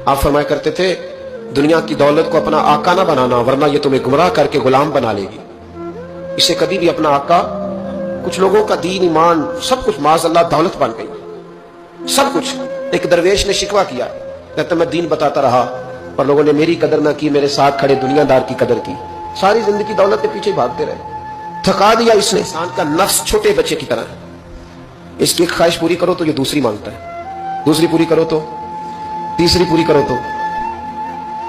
آپ فرمایا کرتے تھے دنیا کی دولت کو اپنا آقا نہ بنانا ورنہ یہ تمہیں گمراہ کر کے غلام بنا لے گی. اسے کبھی بھی اپنا آقا، کچھ لوگوں کا دین ایمان سب کچھ معاذ اللہ دولت بن گئی، سب کچھ. ایک درویش نے شکوہ کیا، کہتا میں دین بتاتا رہا اور لوگوں نے میری قدر نہ کی، میرے ساتھ کھڑے دنیا دار کی قدر کی، ساری زندگی دولت کے پیچھے بھاگتے رہے، تھکا دیا اس نے. انسان کا نفس چھوٹے بچے کی طرح ہے، اس کی ایک خواہش پوری کرو تو یہ دوسری مانگتا ہے، دوسری پوری کرو تو تیسری پوری کرو تو.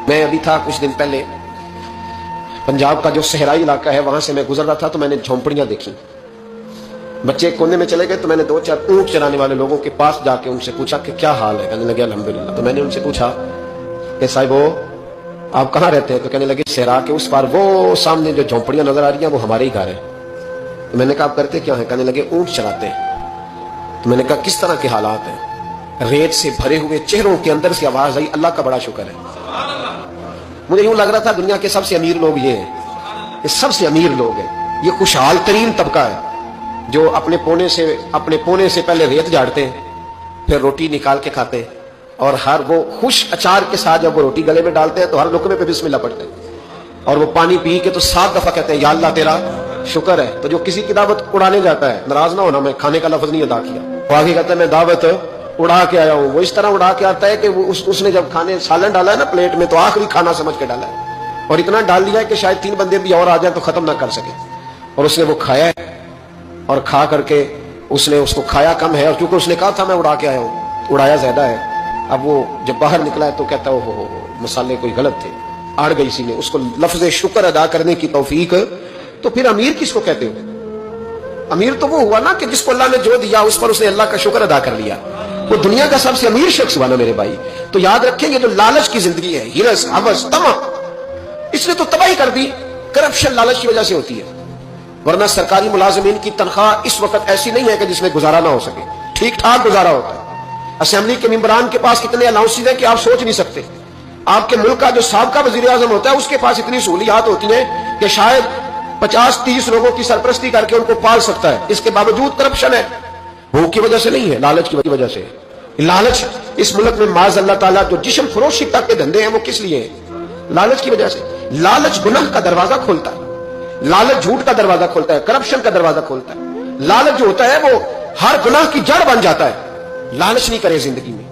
میں ابھی تھا کچھ دن پہلے پنجاب کا جو صحرائی علاقہ ہے، وہاں سے میں گزر رہا تھا تو میں نے جھونپڑیاں دیکھی. بچے ایک کونے میں چلے گئے تو میں نے 2-4 اونٹ چلانے والے لوگوں کے پاس جا کے ان سے پوچھا کہ کیا حال ہے. کہنے لگے الحمدللہ. تو میں نے ان سے پوچھا کہ صاحبو آپ کہاں رہتے ہیں؟ تو کہنے لگے صحرا کے اس پار وہ سامنے جو جھونپڑیاں نظر آ رہی ہیں وہ ہمارے ہی گھر ہے. تو میں نے کہا آپ کرتے کیا ہیں؟ کہنے لگے اونٹ چلاتے ہیں. تو میں نے کہا کس طرح کے حالات ہیں؟ ریت سے بھرے ہوئے چہروں کے اندر سے آواز آئی اللہ کا بڑا شکر ہے. مجھے یوں لگ رہا تھا دنیا کے سب سے امیر لوگ یہ ہیں، یہ سب سے امیر لوگ ہیں، یہ خوشحال ترین طبقہ ہے جو اپنے پونے سے پہلے ریت جاڑتے ہیں، پھر روٹی نکال کے کھاتے ہیں، اور ہر وہ خوش اچار کے ساتھ جب وہ روٹی گلے میں ڈالتے ہیں تو ہر لقمے پہ بسم اللہ پڑھتے ہیں، اور وہ پانی پی کے تو 7 دفعہ کہتے ہیں یا اللہ تیرا شکر ہے. تو جو کسی کی دعوت اڑانے جاتا ہے، ناراض نہ ہونا میں کھانے کا لفظ نہیں ادا کیا، وہ آگے کہتا ہے میں دعوت اڑا کے آیا ہوں. وہ اس طرح اڑا کے آتا ہے کہ اس نے جب کھانے سالن ڈالا ہے نا پلیٹ میں تو آخری کھانا سمجھ کے ڈالا ہے، اور اتنا ڈال دیا ہے کہ شاید 3 بندے بھی اور آ جائیں تو ختم نہ کر سکے. اور اس نے وہ کھایا ہے اور کھا کر کے اس نے اس کو کھایا کم ہے، اور کیونکہ اس نے کہا تھا میں اڑا کے آیا ہوں، اڑایا زیادہ ہے. اب وہ جب باہر نکلا ہے تو کہتا ہے ہو مسالے کوئی غلط تھے، اڑ گئی اسی نے. اس کو لفظ شکر ادا کرنے کی توفیق. تو پھر امیر کس کو کہتے ہو؟ امیر تو وہ ہوا نا کہ جس کو اللہ نے جو دیا اس پر اس نے اللہ کا شکر ادا کر لیا، وہ دنیا کا سب سے امیر شخص ہوا نا میرے بھائی. تو یاد رکھیں یہ جو لالچ کی زندگی ہے، ہرس حوث طمع، اس نے تو تباہی کر دی. کرپشن لالچ کی وجہ سے ہوتی ہے، ورنہ سرکاری ملازمین کی تنخواہ اس وقت ایسی نہیں ہے کہ جس میں گزارا نہ ہو سکے، ٹھیک ٹھاک گزارا ہوتا ہے. اسمبلی کے ممبران کے پاس کتنے الاؤنسز ہیں کہ آپ سوچ نہیں سکتے. آپ کے ملک کا جو سابقہ وزیر اعظم ہوتا ہے اس کے پاس اتنی سہولیات ہوتی ہیں کہ شاید 50-30 لوگوں کی سرپرستی کر کے ان کو پال سکتا ہے. اس کے باوجود کرپشن ہے. بھوک کی وجہ سے نہیں ہے، لالچ کی وجہ سے. لالچ اس ملک میں معاذ اللہ تعالیٰ جو جسم فروشی تک کے دھندے ہیں وہ کس لیے ہیں؟ لالچ کی وجہ سے. لالچ گناہ کا دروازہ کھولتا ہے، لالچ جھوٹ کا دروازہ کھولتا ہے، کرپشن کا دروازہ کھولتا ہے. لالچ جو ہوتا ہے وہ ہر گناہ کی جڑ بن جاتا ہے. لالچ نہیں کرے زندگی میں.